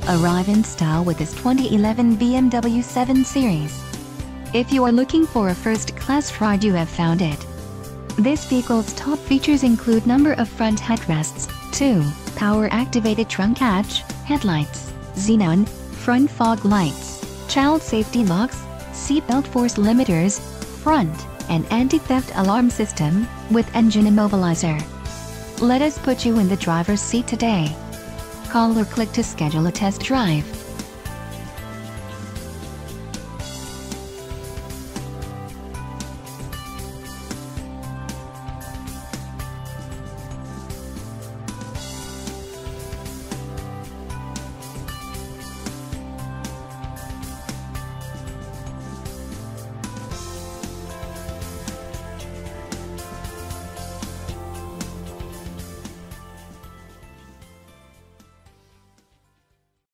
Arrive in style with this 2011 BMW 7 Series. If you are looking for a first-class ride, you have found it. This vehicle's top features include number of front headrests, 2 power-activated trunk hatch, headlights, xenon, front fog lights, child safety locks, seatbelt force limiters, front and anti-theft alarm system, with engine immobilizer. Let us put you in the driver's seat today. Call or click to schedule a test drive.